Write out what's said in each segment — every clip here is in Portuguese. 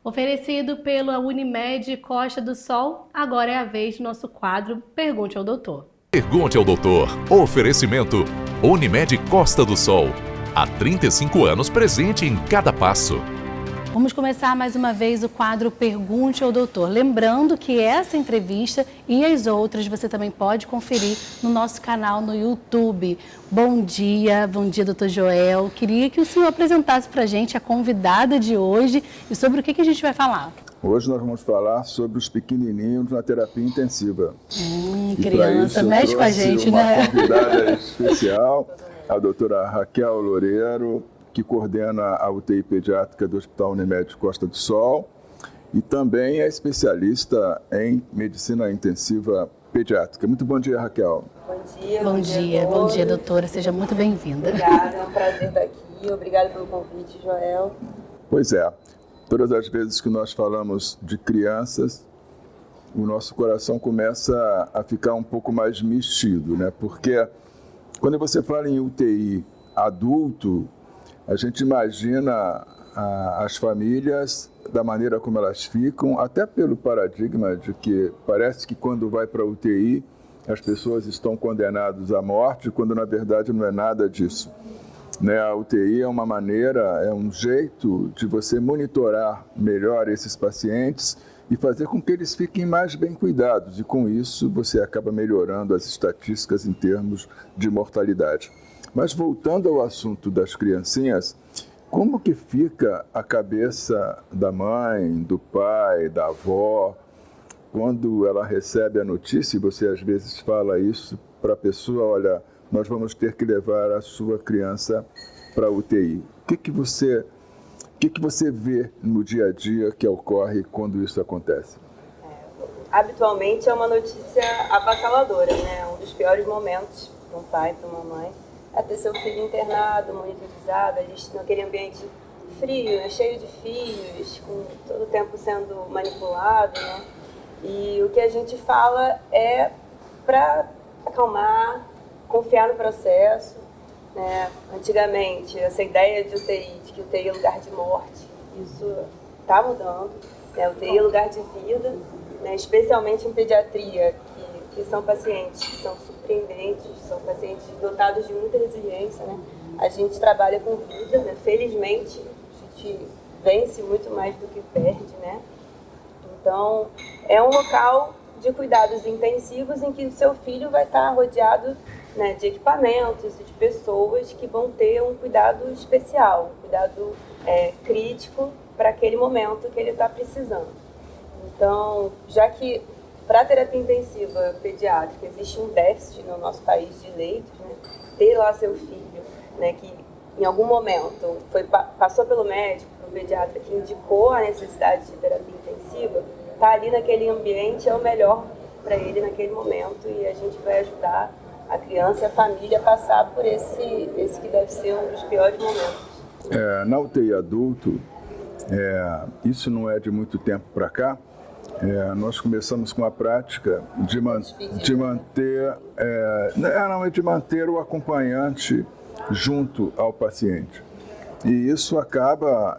Oferecido pela Unimed Costa do Sol, agora é a vez do nosso quadro Pergunte ao Doutor. Pergunte ao Doutor. Oferecimento Unimed Costa do Sol. Há 35 anos presente em cada passo. Vamos começar mais uma vez o quadro Pergunte ao Doutor. Lembrando que essa entrevista e as outras você também pode conferir no nosso canal no YouTube. Bom dia, doutor Joel. Queria que o senhor apresentasse para a gente a convidada de hoje e sobre o que a gente vai falar. Hoje nós vamos falar sobre os pequenininhos na terapia intensiva. Criança, mexe com a gente, né? Uma convidada especial, a doutora Raquel Loureiro, que coordena a UTI pediátrica do Hospital Unimed Costa do Sol e também é especialista em medicina intensiva pediátrica. Muito bom dia, Raquel. Bom dia, doutora. Seja muito bem-vinda. Obrigada, é um prazer estar aqui. Obrigada pelo convite, Joel. Pois é, todas as vezes que nós falamos de crianças, o nosso coração começa a ficar um pouco mais mexido, né? Porque quando você fala em UTI adulto, a gente imagina as famílias da maneira como elas ficam, até pelo paradigma de que parece que quando vai para a UTI as pessoas estão condenadas à morte, quando na verdade não é nada disso. Né? A UTI é uma maneira, é um jeito de você monitorar melhor esses pacientes e fazer com que eles fiquem mais bem cuidados, e com isso você acaba melhorando as estatísticas em termos de mortalidade. Mas voltando ao assunto das criancinhas, como que fica a cabeça da mãe, do pai, da avó, quando ela recebe a notícia e você às vezes fala isso para a pessoa, olha, nós vamos ter que levar a sua criança para a UTI. O que você vê no dia a dia que ocorre quando isso acontece? Habitualmente é uma notícia avassaladora, né? Um dos piores momentos para um pai, para uma mãe, é ter seu filho internado, monitorizado, a gente naquele ambiente frio, né, cheio de fios, com todo o tempo sendo manipulado, né? E o que a gente fala é para acalmar, confiar no processo, né? Antigamente, essa ideia de UTI, de que UTI é lugar de morte, isso está mudando, né? UTI é lugar de vida, né? Especialmente em pediatria, que são pacientes que são surpreendentes, são pacientes dotados de muita resiliência, né? A gente trabalha com vida, né? Felizmente, a gente vence muito mais do que perde, né? Então, é um local de cuidados intensivos em que o seu filho vai estar rodeado, né, de equipamentos e de pessoas que vão ter um cuidado especial, um cuidado crítico para aquele momento que ele está precisando. Então, já que para a terapia intensiva pediátrica existe um déficit no nosso país de leitos, né? Ter lá seu filho, né, que em algum momento passou pelo médico, pelo pediatra que indicou a necessidade de terapia intensiva, tá ali naquele ambiente é o melhor para ele naquele momento, e a gente vai ajudar a criança e a família a passar por esse que deve ser um dos piores momentos. Na UTI adulto, isso não é de muito tempo para cá. Nós começamos com a prática de manter o acompanhante junto ao paciente. E isso acaba,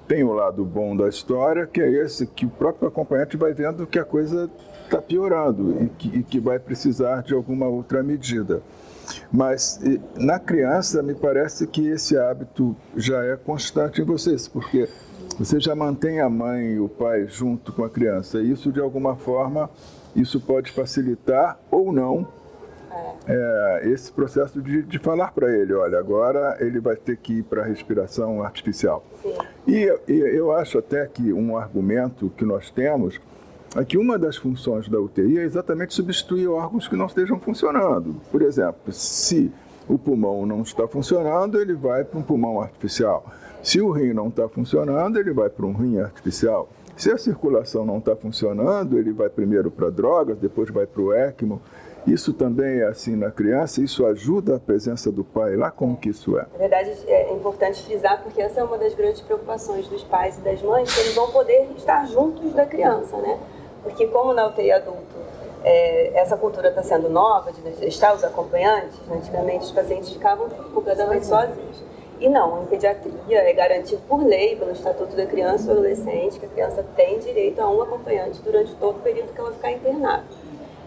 tem o lado bom da história, que é esse, que o próprio acompanhante vai vendo que a coisa está piorando e que vai precisar de alguma outra medida. Mas na criança, me parece que esse hábito já é constante em vocês, porque você já mantém a mãe e o pai junto com a criança. E isso, de alguma forma, isso pode facilitar ou não esse processo de falar para ele, olha, agora ele vai ter que ir para a respiração artificial. Sim. E eu acho até que um argumento que nós temos é que uma das funções da UTI é exatamente substituir órgãos que não estejam funcionando. Por exemplo, se o pulmão não está funcionando, ele vai para um pulmão artificial. Se o rim não está funcionando, ele vai para um rim artificial. Se a circulação não está funcionando, ele vai primeiro para drogas, depois vai para o ECMO. Isso também é assim na criança? Isso ajuda a presença do pai lá? Como que isso é? Na verdade, é importante frisar, porque essa é uma das grandes preocupações dos pais e das mães, que eles vão poder estar juntos da criança, né? Porque como na UTI adulto, essa cultura está sendo nova, de deixar os acompanhantes, né? Antigamente os pacientes ficavam completamente sozinhos. E não, em pediatria é garantido por lei, pelo Estatuto da Criança e Adolescente, que a criança tem direito a um acompanhante durante todo o período que ela ficar internada.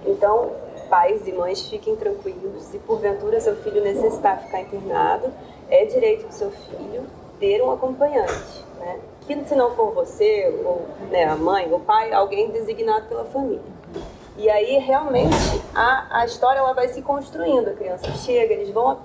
Então, pais e mães fiquem tranquilos, se porventura seu filho necessitar ficar internado, é direito do seu filho ter um acompanhante, né? Que se não for você, ou né, a mãe, o pai, alguém designado pela família. E aí, realmente, a história ela vai se construindo. A criança chega, eles vão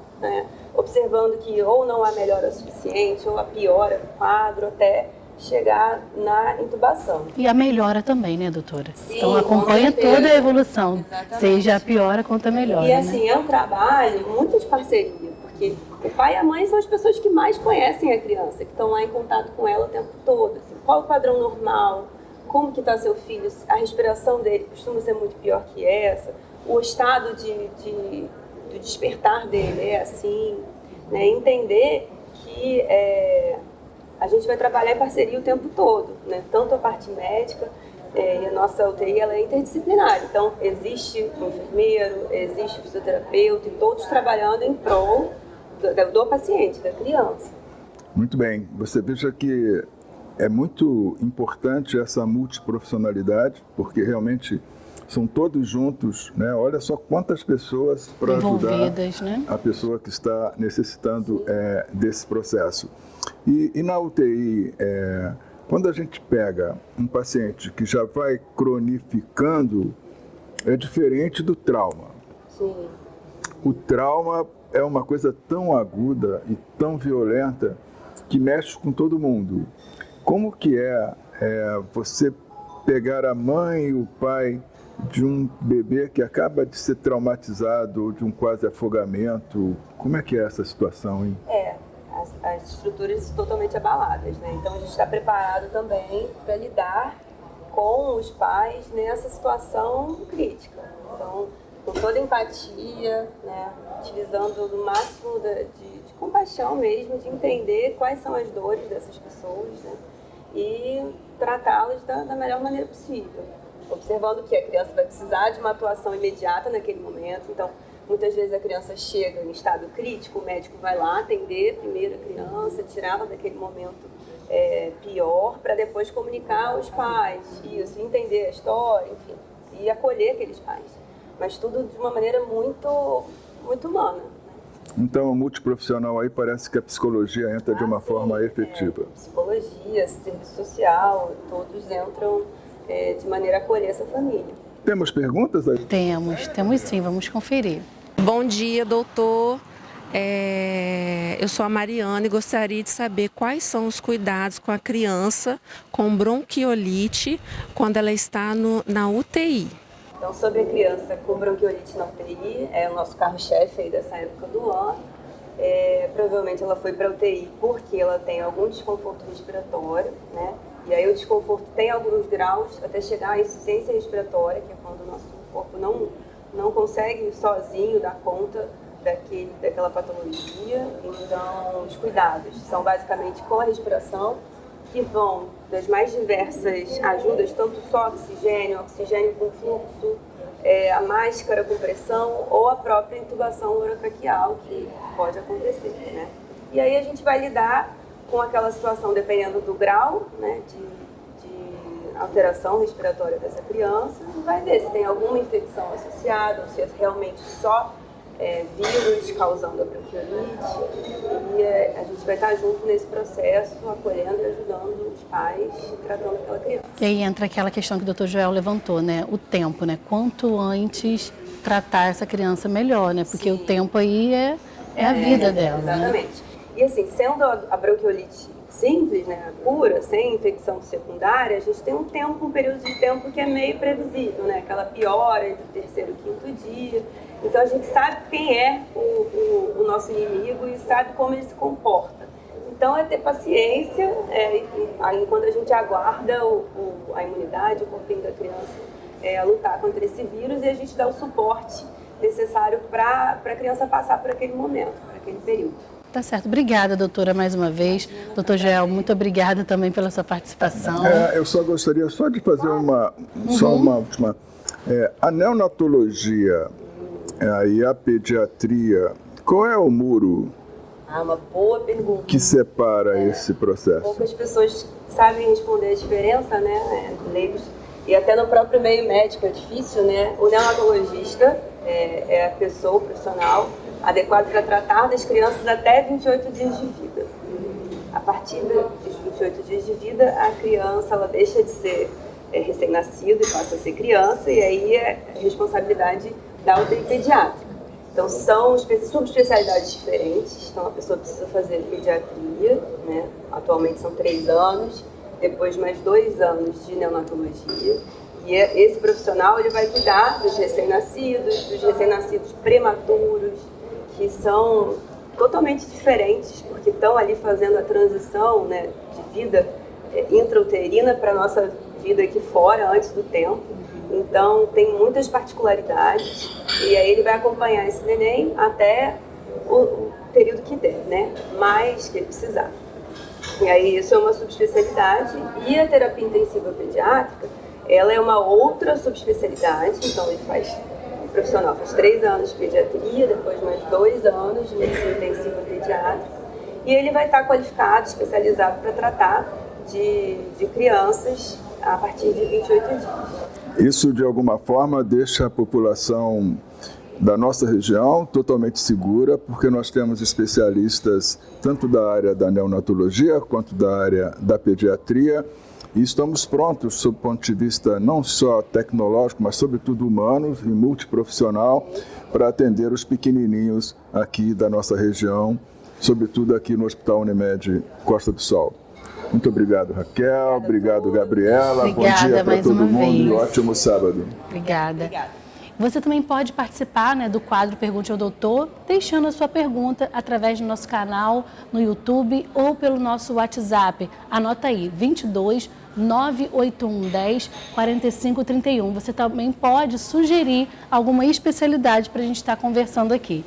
observando que ou não há melhora suficiente, ou a piora do quadro, até chegar na intubação. E a melhora também, né, doutora? Sim, então acompanha toda a evolução, exatamente. Seja a piora quanto a melhora. E assim, é um trabalho muito de parceria, porque o pai e a mãe são as pessoas que mais conhecem a criança, que estão lá em contato com ela o tempo todo. Assim, qual o padrão normal? Como que está seu filho? A respiração dele costuma ser muito pior que essa? O estado do despertar dele é assim, né? Entender que a gente vai trabalhar em parceria o tempo todo, né? Tanto a parte médica e a nossa UTI ela é interdisciplinar. Então, existe um enfermeiro, existe um fisioterapeuta e todos trabalhando em prol do paciente, da criança. Muito bem. Você veja que é muito importante essa multiprofissionalidade, porque realmente são todos juntos, né? Olha só quantas pessoas para ajudar, né? A pessoa que está necessitando desse processo. E na UTI, quando a gente pega um paciente que já vai cronificando, é diferente do trauma. Sim. O trauma é uma coisa tão aguda e tão violenta que mexe com todo mundo. Como que é você pegar a mãe e o pai de um bebê que acaba de ser traumatizado ou de um quase afogamento? Como é que é essa situação, hein? As estruturas totalmente abaladas, né? Então a gente está preparado também para lidar com os pais nessa situação crítica. Então, com toda empatia, né? Utilizando o máximo de compaixão mesmo, de entender quais são as dores dessas pessoas, né? E tratá-las da melhor maneira possível. Observando que a criança vai precisar de uma atuação imediata naquele momento. Então, muitas vezes a criança chega em estado crítico, o médico vai lá atender primeiro a criança, tirá-la daquele momento pior, para depois comunicar aos pais, isso, entender a história, enfim, e acolher aqueles pais. Mas tudo de uma maneira muito, muito humana. Então, o multiprofissional aí parece que a psicologia entra de uma forma efetiva. Psicologia, serviço social, todos entram de maneira a acolher essa família. Temos perguntas aí? Temos sim, vamos conferir. Bom dia, doutor. Eu sou a Mariana e gostaria de saber quais são os cuidados com a criança com bronquiolite quando ela está na UTI. Então, sobre a criança com bronquiolite na UTI, é o nosso carro-chefe aí dessa época do ano. Provavelmente ela foi para a UTI porque ela tem algum desconforto respiratório, né? E aí o desconforto tem alguns graus até chegar à insuficiência respiratória, que é quando o nosso corpo não consegue sozinho dar conta daquela patologia. Então, os cuidados são basicamente com a respiração, que vão das mais diversas ajudas, tanto só oxigênio com fluxo, a máscara com pressão ou a própria intubação orotraqueal, que pode acontecer, né? E aí a gente vai lidar com aquela situação dependendo do grau, né, de alteração respiratória dessa criança, e vai ver se tem alguma infecção associada, ou se é realmente só vírus causando a bronquiolite, e a gente vai estar junto nesse processo, acolhendo e ajudando os pais e tratando aquela criança. E aí entra aquela questão que o Dr. Joel levantou, né? O tempo, né? Quanto antes tratar essa criança melhor, né? Porque Sim. O tempo aí é a vida dela. Exatamente. Né? E assim, sendo a bronquiolite simples, né, pura, sem infecção secundária, a gente tem um período de tempo que é meio previsível, né? Aquela piora entre o terceiro e o quinto dia. Então a gente sabe quem é o nosso inimigo e sabe como ele se comporta. Então é ter paciência, enquanto a gente aguarda a imunidade, o corpinho da criança lutar contra esse vírus, e a gente dá o suporte necessário para a criança passar por aquele momento, por aquele período. Tá certo. Obrigada, doutora, mais uma vez. Doutor Joel, muito obrigada também pela sua participação. Eu só gostaria de fazer uma última. A neonatologia e a pediatria, qual é o muro Ah, uma boa pergunta. O que separa esse processo? Poucas pessoas sabem responder a diferença, né? Leigos. E até no próprio meio médico é difícil, né? O neonatologista é a pessoa, o profissional adequado para tratar das crianças até 28 dias de vida. A partir dos 28 dias de vida, a criança ela deixa de ser recém-nascida e passa a ser criança, e aí é responsabilidade da UTI pediátrica. Então, são subespecialidades diferentes. Então, a pessoa precisa fazer pediatria, né? Atualmente são 3 anos, depois mais 2 anos de neonatologia. E esse profissional ele vai cuidar dos recém-nascidos prematuros, que são totalmente diferentes, porque estão ali fazendo a transição, né, de vida intrauterina para a nossa vida aqui fora, antes do tempo. Então, tem muitas particularidades, e aí ele vai acompanhar esse neném até o período que der, né? Mais que ele precisar. E aí, isso é uma subespecialidade. E a terapia intensiva pediátrica, ela é uma outra subespecialidade. Então, o profissional faz 3 anos de pediatria, depois mais 2 anos de medicina intensiva pediátrica, e ele vai estar qualificado, especializado para tratar de crianças a partir de 28 dias. Isso, de alguma forma, deixa a população da nossa região totalmente segura, porque nós temos especialistas tanto da área da neonatologia quanto da área da pediatria, e estamos prontos, sob o ponto de vista não só tecnológico, mas sobretudo humano e multiprofissional, para atender os pequenininhos aqui da nossa região, sobretudo aqui no Hospital Unimed Costa do Sol. Muito obrigado, Raquel. Obrigado, Gabriela. Obrigada, bom dia para todo mundo vez. e ótimo sábado. Obrigada. Você também pode participar, né, do quadro Pergunte ao Doutor, deixando a sua pergunta através do nosso canal no YouTube ou pelo nosso WhatsApp. Anota aí, 22 981 10 45 31. Você também pode sugerir alguma especialidade para a gente estar conversando aqui.